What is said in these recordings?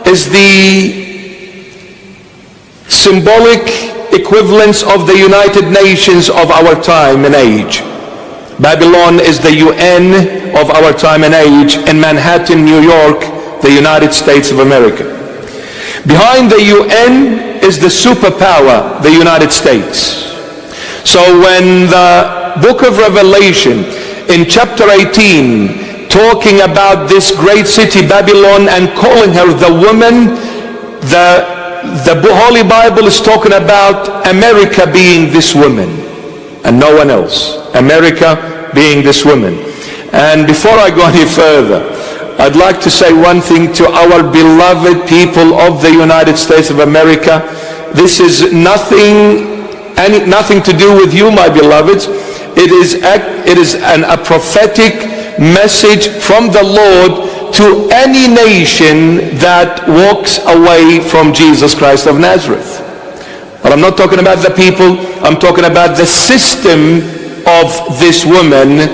is the symbolic equivalence of the United Nations of our time and age. Babylon is the UN of our time and age in Manhattan, New York, the United States of America. Behind the UN is the superpower, the United States. So when the book of Revelation in chapter 18 talking about this great city Babylon and calling her the woman, the Holy Bible is talking about America being this woman and no one else. America being this woman. And before I go any further, I'd like to say one thing to our beloved people of the United States of America. This is nothing to do with you, my beloveds. It is a prophetic message from the Lord to any nation that walks away from Jesus Christ of Nazareth. But I'm not talking about the people, I'm talking about the system of this woman,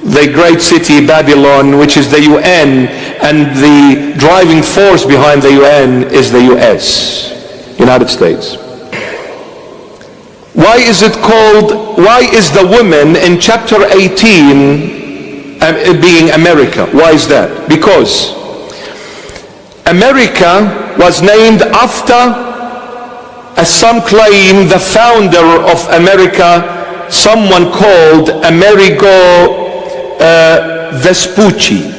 the great city Babylon, which is the UN, and the driving force behind the UN is the US, United States. Why is the woman in chapter 18 being America? Why is that? Because America was named after, as some claim, the founder of America, someone called Amerigo Vespucci.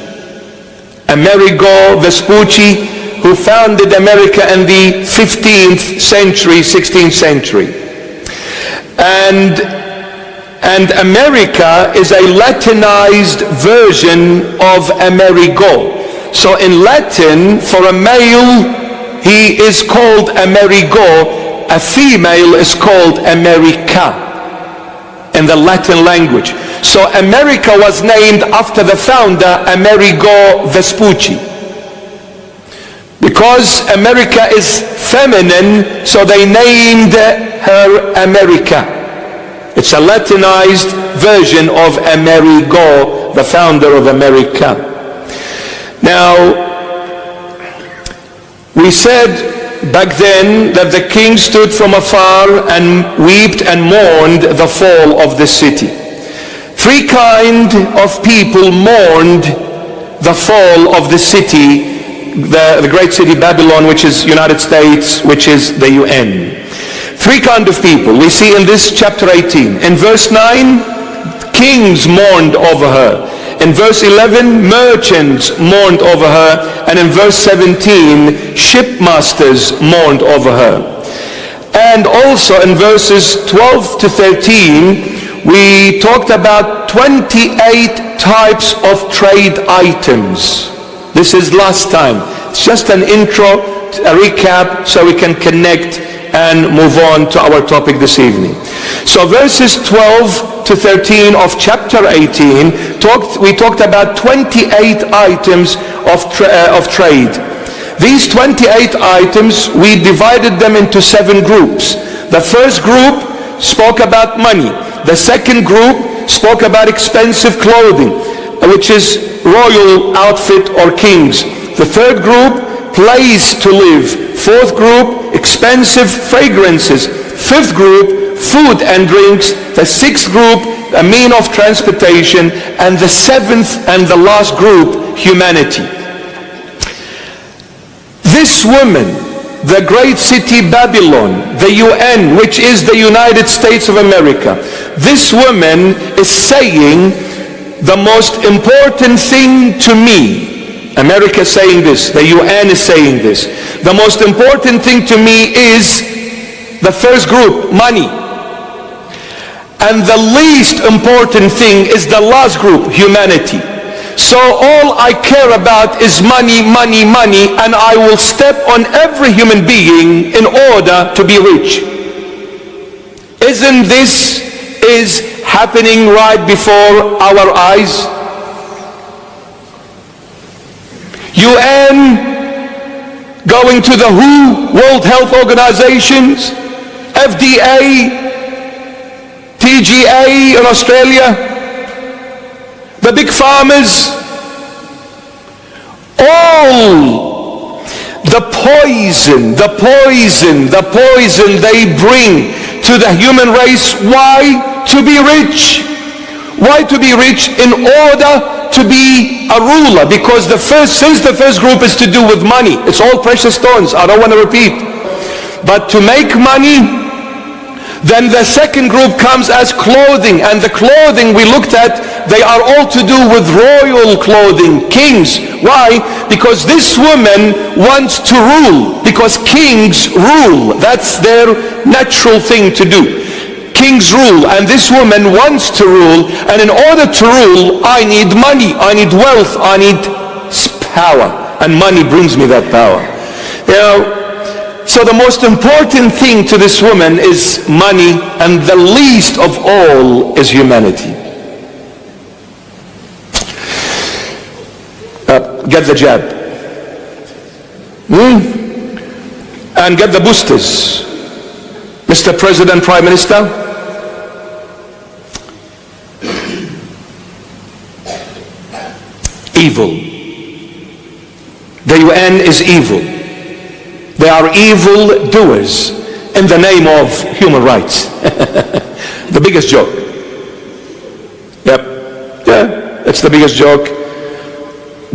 Amerigo Vespucci, who founded America in the 15th century, 16th century. And America is a Latinized version of Amerigo. So in Latin, for a male, he is called Amerigo. A female is called America in the Latin language. So America was named after the founder, Amerigo Vespucci. Because America is feminine, so they named her America. It's a Latinized version of Amerigo, the founder of America. Now, we said back then that the king stood from afar and wept and mourned the fall of the city. Three kind of people mourned the fall of the city, the great city Babylon, which is United States, which is the UN. Three kind of people we see in this chapter 18. In verse 9, kings mourned over her. In verse 11, merchants mourned over her. And in verse 17, shipmasters mourned over her. And also in verses 12 to 13, we talked about 28 types of trade items. This is last time. It's just an intro, a recap, so we can connect and move on to our topic this evening. So verses 12 to 13 of chapter 18, we talked about 28 items of trade. These 28 items, we divided them into 7 groups. The first group spoke about money. The second group spoke about expensive clothing, which is royal outfit or kings. The third group, place to live. Fourth group, expensive fragrances. Fifth group, food and drinks. The sixth group, a mean of transportation. And the seventh and the last group, humanity. This woman, the great city Babylon, the UN, which is the United States of America, this woman is saying the most important thing to me. America is saying this, the UN is saying this. The most important thing to me is the first group, money. And the least important thing is the last group, humanity. So all I care about is money, money, money, and I will step on every human being in order to be rich. Isn't this happening right before our eyes? UN going to the WHO, World Health Organizations, FDA, TGA in Australia, the big farmers, all poison they bring to the human race. Why? To be rich. Why to be rich? In order to be a ruler. Because since the first group is to do with money, it's all precious stones, I don't want to repeat. But to make money, then the second group comes as clothing. And the clothing we looked at, they are all to do with royal clothing, kings. Why? Because this woman wants to rule. Because kings rule. That's their natural thing to do. Kings rule, and this woman wants to rule, and in order to rule, I need money, I need wealth, I need power, and money brings me that power. You know, so the most important thing to this woman is money, and the least of all is humanity. Get the jab. And get the boosters. Mr. President, Prime Minister, evil. The UN is evil. They are evil doers in the name of human rights. The biggest joke. Yep. Yeah, it's the biggest joke.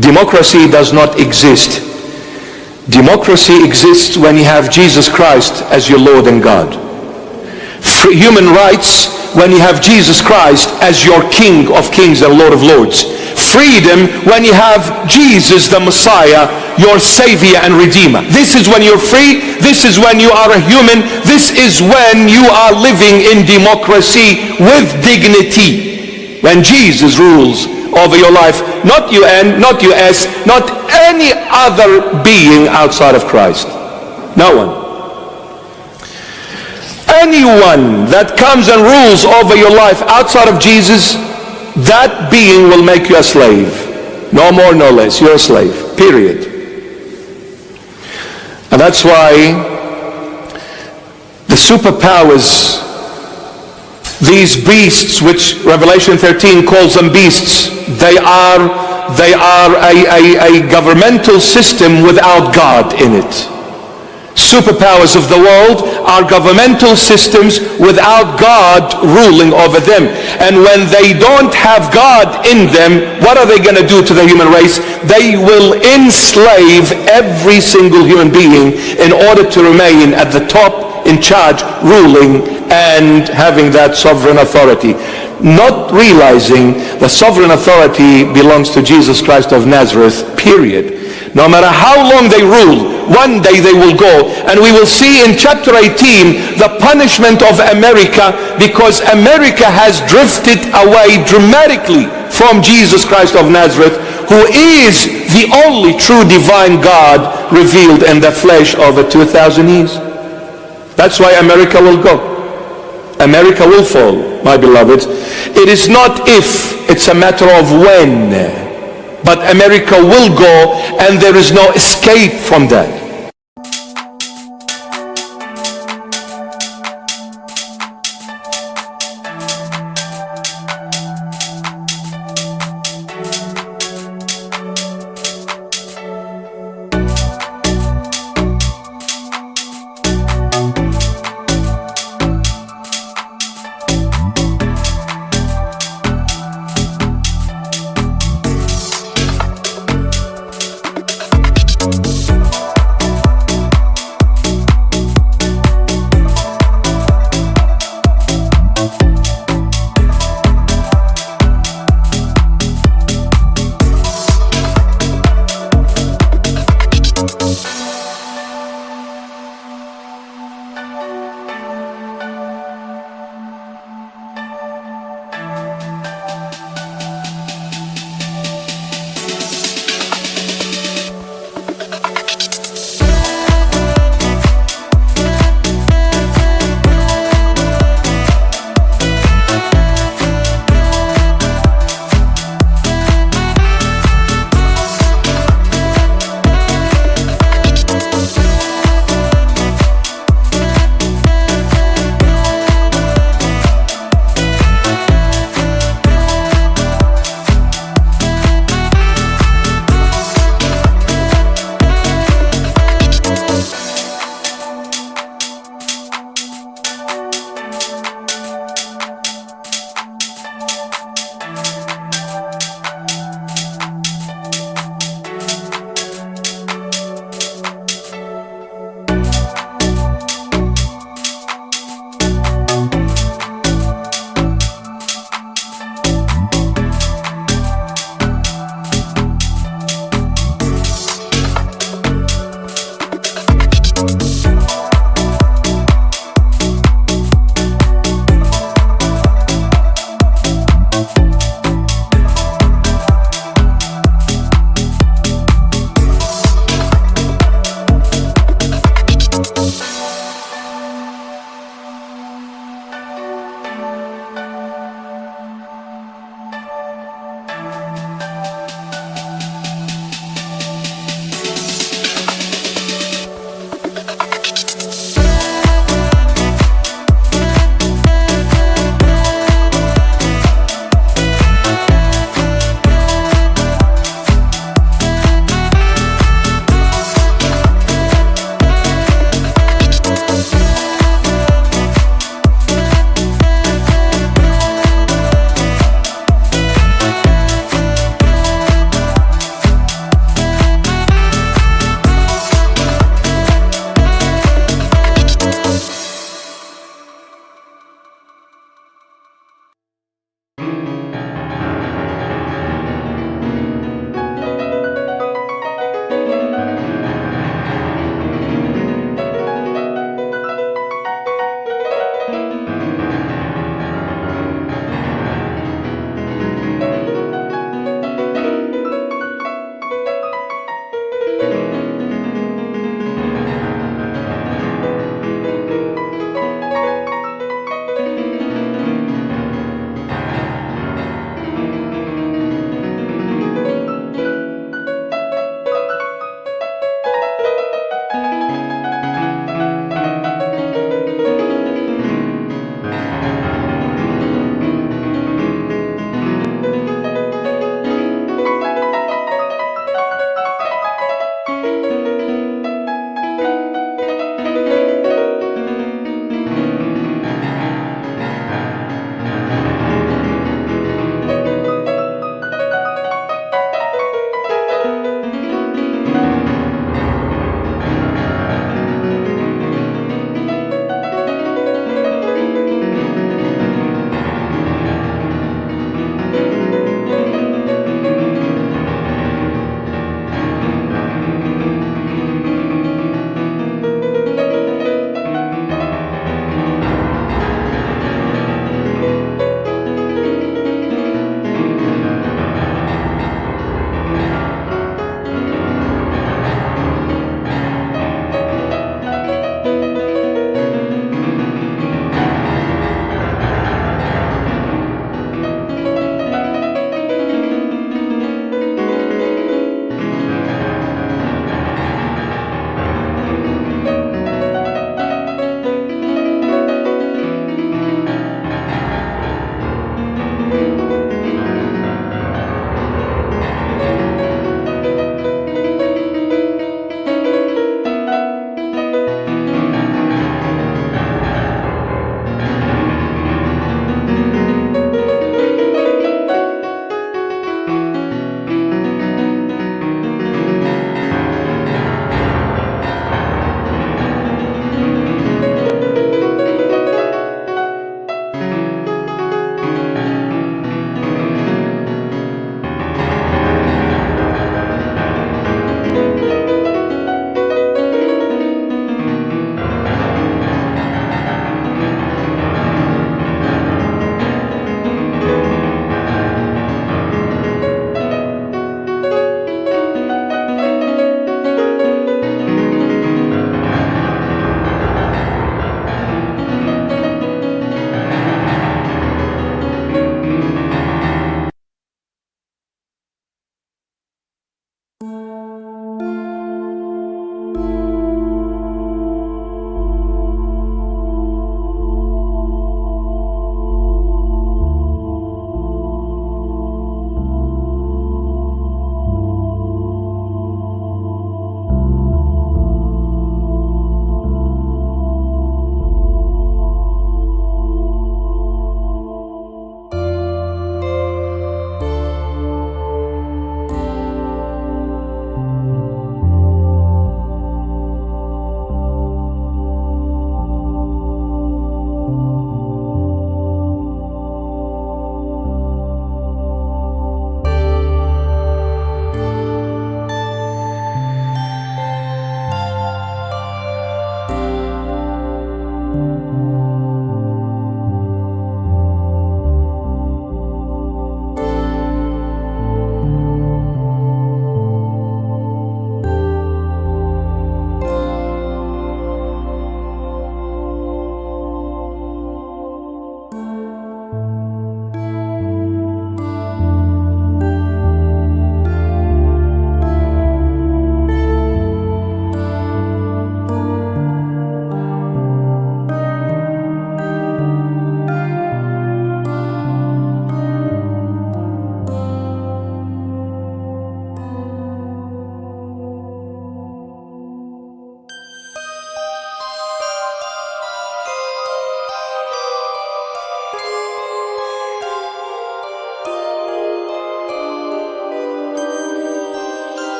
Democracy does not exist. Democracy exists when you have Jesus Christ as your Lord and God. Human rights when you have Jesus Christ as your King of Kings and Lord of Lords. Freedom when you have Jesus the Messiah, your Savior and Redeemer. This is when you're free. This is when you are a human. This is when you are living in democracy with dignity. When Jesus rules over your life, not UN, not US, not any other being outside of Christ. No one. Anyone that comes and rules over your life outside of Jesus, that being will make you a slave. No more, no less. You're a slave. Period. And that's why the superpowers, these beasts, which Revelation 13 calls them beasts, they are a governmental system without God in it. Superpowers of the world are governmental systems without God ruling over them. And when they don't have God in them, what are they going to do to the human race? They will enslave every single human being in order to remain at the top, in charge, ruling, and having that sovereign authority. Not realizing the sovereign authority belongs to Jesus Christ of Nazareth, period. No matter how long they rule, one day they will go. And we will see in chapter 18 the punishment of America, because America has drifted away dramatically from Jesus Christ of Nazareth, who is the only true divine God revealed in the flesh over 2,000 years. That's why America will go. America will fall, my beloveds. It is not if, it's a matter of when. But America will go, and there is no escape from that.